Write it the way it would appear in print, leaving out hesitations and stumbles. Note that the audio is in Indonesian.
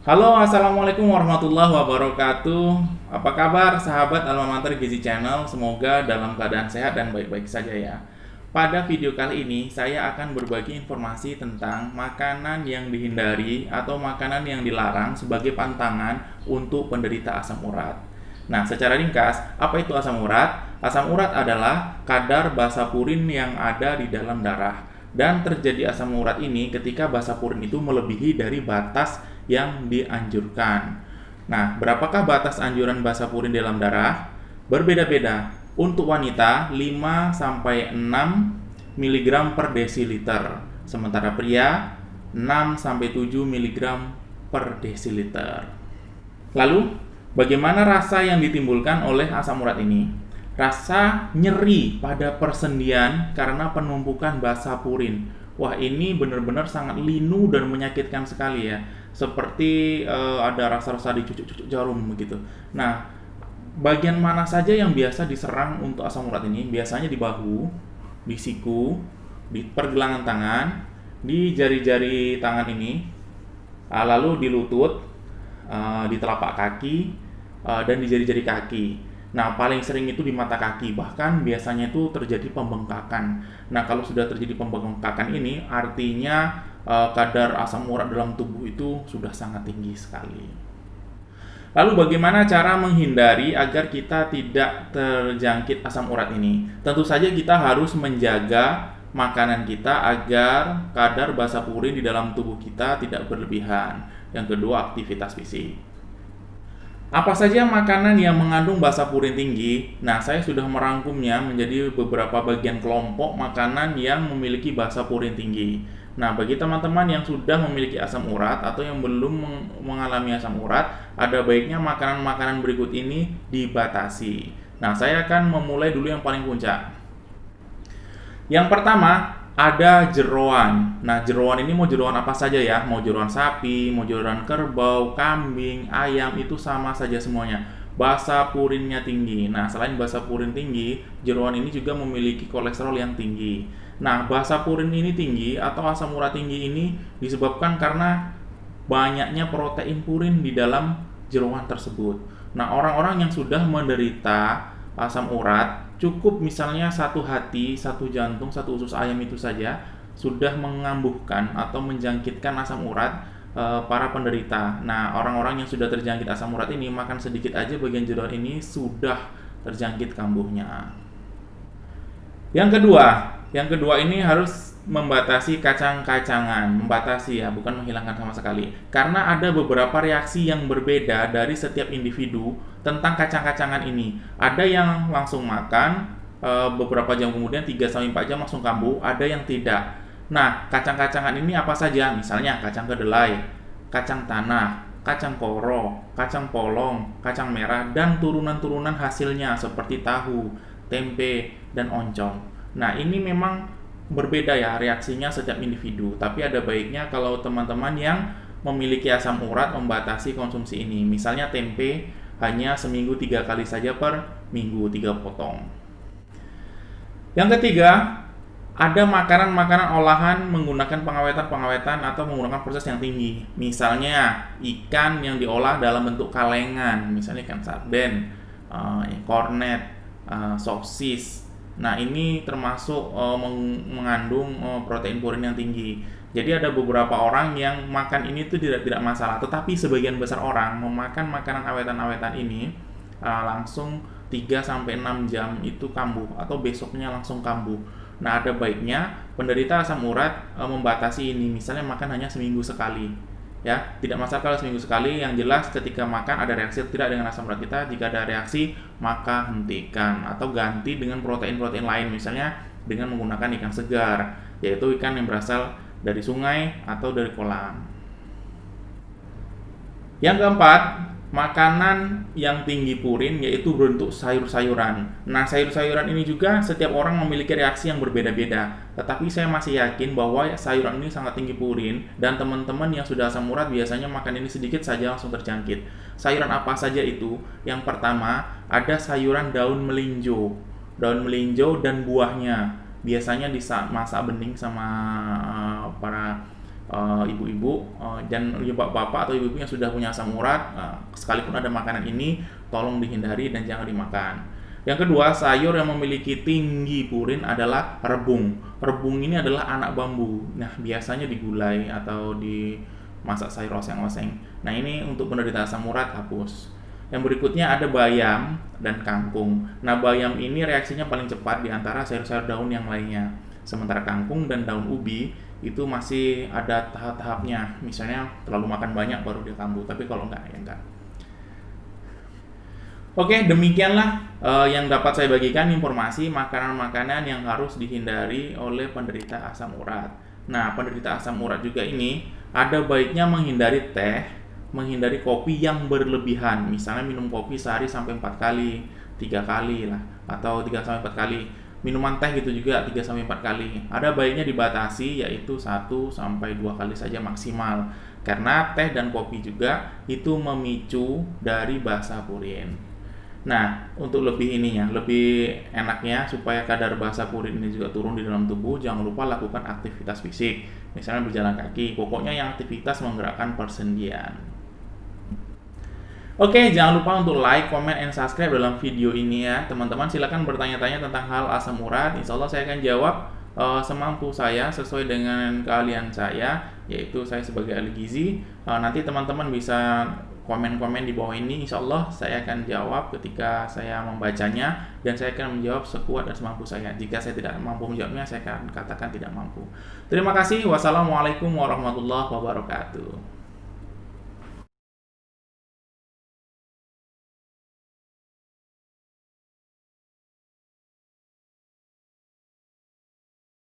Halo, assalamualaikum warahmatullahi wabarakatuh. Apa kabar sahabat Alma Mater Gizi Channel? Semoga dalam keadaan sehat dan baik-baik saja ya. Pada video kali ini, saya akan berbagi informasi tentang makanan yang dihindari atau makanan yang dilarang sebagai pantangan untuk penderita asam urat. Nah, secara ringkas, apa itu asam urat? Asam urat adalah kadar basa purin yang ada di dalam darah. Dan terjadi asam urat ini ketika basa purin itu melebihi dari batas yang dianjurkan. Nah, berapakah batas anjuran basa purin dalam darah? Berbeda-beda. Untuk wanita 5 sampai 6 mg per desiliter, sementara pria 6 sampai 7 mg per desiliter. Lalu, bagaimana rasa yang ditimbulkan oleh asam urat ini? Rasa nyeri pada persendian karena penumpukan basa purin. Wah, ini benar-benar sangat linu dan menyakitkan sekali ya. Seperti ada rasa-rasa dicucuk-cucuk jarum begitu. Nah, bagian mana saja yang biasa diserang untuk asam urat ini? Biasanya di bahu, di siku, di pergelangan tangan, di jari-jari tangan ini, lalu di lutut, di telapak kaki, dan di jari-jari kaki. Nah, paling sering itu di mata kaki, bahkan biasanya itu terjadi pembengkakan. Nah, kalau sudah terjadi pembengkakan ini, artinya kadar asam urat dalam tubuh itu sudah sangat tinggi sekali. Lalu bagaimana cara menghindari agar kita tidak terjangkit asam urat ini? Tentu saja kita harus menjaga makanan kita agar kadar basa purin di dalam tubuh kita tidak berlebihan. Yang kedua, aktivitas fisik. Apa saja makanan yang mengandung basa purin tinggi? Nah, saya sudah merangkumnya menjadi beberapa bagian kelompok makanan yang memiliki basa purin tinggi. Nah, bagi teman-teman yang sudah memiliki asam urat atau yang belum mengalami asam urat, ada baiknya makanan-makanan berikut ini dibatasi. Nah, saya akan memulai dulu yang paling puncak. Yang pertama, ada jeroan. Nah, jeroan ini mau jeroan apa saja ya? Mau jeroan sapi, mau jeroan kerbau, kambing, ayam, itu sama saja semuanya. Basa purinnya tinggi. Nah, selain basa purin tinggi, jeroan ini juga memiliki kolesterol yang tinggi. Nah, basa purin ini tinggi atau asam urat tinggi ini disebabkan karena banyaknya protein purin di dalam jeroan tersebut. Nah, orang-orang yang sudah menderita asam urat, cukup misalnya satu hati, satu jantung, satu usus ayam itu saja sudah mengambuhkan atau menjangkitkan asam urat para penderita. Nah, orang-orang yang sudah terjangkit asam urat ini makan sedikit aja bagian jeroan ini sudah terjangkit kambuhnya. Yang kedua ini harus membatasi kacang-kacangan, membatasi ya, bukan menghilangkan sama sekali. Karena ada beberapa reaksi yang berbeda dari setiap individu tentang kacang-kacangan ini. Ada yang langsung makan, beberapa jam kemudian 3-4 jam langsung kambuh, ada yang tidak. Nah, kacang-kacangan ini apa saja? Misalnya kacang kedelai, kacang tanah, kacang koro, kacang polong, kacang merah, dan turunan-turunan hasilnya seperti tahu, tempe, dan oncom. Nah, ini memang berbeda ya reaksinya setiap individu, tapi ada baiknya kalau teman-teman yang memiliki asam urat membatasi konsumsi ini. Misalnya tempe hanya seminggu 3 kali saja per minggu, 3 potong. Yang ketiga, ada makanan-makanan olahan menggunakan pengawetan atau menggunakan proses yang tinggi. Misalnya ikan yang diolah dalam bentuk kalengan, misalnya ikan sarden, kornet, sosis. Nah, ini termasuk mengandung protein purin yang tinggi. Jadi ada beberapa orang yang makan ini tuh tidak masalah, tetapi sebagian besar orang memakan makanan awetan-awetan ini langsung 3-6 jam itu kambuh atau besoknya langsung kambuh. Nah, ada baiknya penderita asam urat membatasi ini, misalnya makan hanya seminggu sekali. Ya, tidak masalah kalau seminggu sekali, yang jelas ketika makan ada reaksi tidak dengan asam urat kita. Jika ada reaksi, maka hentikan atau ganti dengan protein-protein lain, misalnya dengan menggunakan ikan segar, yaitu ikan yang berasal dari sungai atau dari kolam. Yang keempat, makanan yang tinggi purin yaitu bentuk sayur-sayuran. Nah, sayur-sayuran ini juga setiap orang memiliki reaksi yang berbeda-beda. Tetapi saya masih yakin bahwa sayuran ini sangat tinggi purin dan teman-teman yang sudah asam urat biasanya makan ini sedikit saja langsung terjangkit. Sayuran apa saja itu? Yang pertama, ada sayuran daun melinjo. Daun melinjo dan buahnya biasanya dimasak bening sama para ibu-ibu dan bapak-bapak atau ibu-ibu yang sudah punya asam urat, sekalipun ada makanan ini tolong dihindari dan jangan dimakan. Yang kedua, sayur yang memiliki tinggi purin adalah rebung. Rebung ini adalah anak bambu. Nah, biasanya digulai atau dimasak sayur oseng-oseng. Nah, ini untuk penderita asam urat hapus. Yang berikutnya ada bayam dan kangkung. Nah, bayam ini reaksinya paling cepat di antara sayur-sayur daun yang lainnya. Sementara kangkung dan daun ubi itu masih ada tahap-tahapnya. Misalnya terlalu makan banyak baru dia kambuh, tapi kalau enggak ya enggak. Oke, demikianlah yang dapat saya bagikan informasi makanan-makanan yang harus dihindari oleh penderita asam urat. Nah, penderita asam urat juga ini ada baiknya menghindari teh, menghindari kopi yang berlebihan. Misalnya minum kopi sehari sampai 4 kali, 3 kali lah, atau 3 sampai 4 kali. Minuman teh gitu juga 3 sampai 4 kali. Ada baiknya dibatasi yaitu 1 sampai 2 kali saja maksimal. Karena teh dan kopi juga itu memicu dari basa purin. Nah, untuk lebih enaknya supaya kadar basa purin ini juga turun di dalam tubuh, jangan lupa lakukan aktivitas fisik, misalnya berjalan kaki. Pokoknya yang aktivitas menggerakkan persendian. Oke, jangan lupa untuk like, comment, and subscribe dalam video ini ya. Teman-teman silakan bertanya-tanya tentang hal asam urat. Insya Allah saya akan jawab semampu saya sesuai dengan keahlian saya, yaitu saya sebagai ahli gizi. Nanti teman-teman bisa komen-komen di bawah ini, insya Allah saya akan jawab ketika saya membacanya, dan saya akan menjawab sekuat dan semampu saya. Jika saya tidak mampu menjawabnya, saya akan katakan tidak mampu. Terima kasih. Wassalamualaikum warahmatullahi wabarakatuh.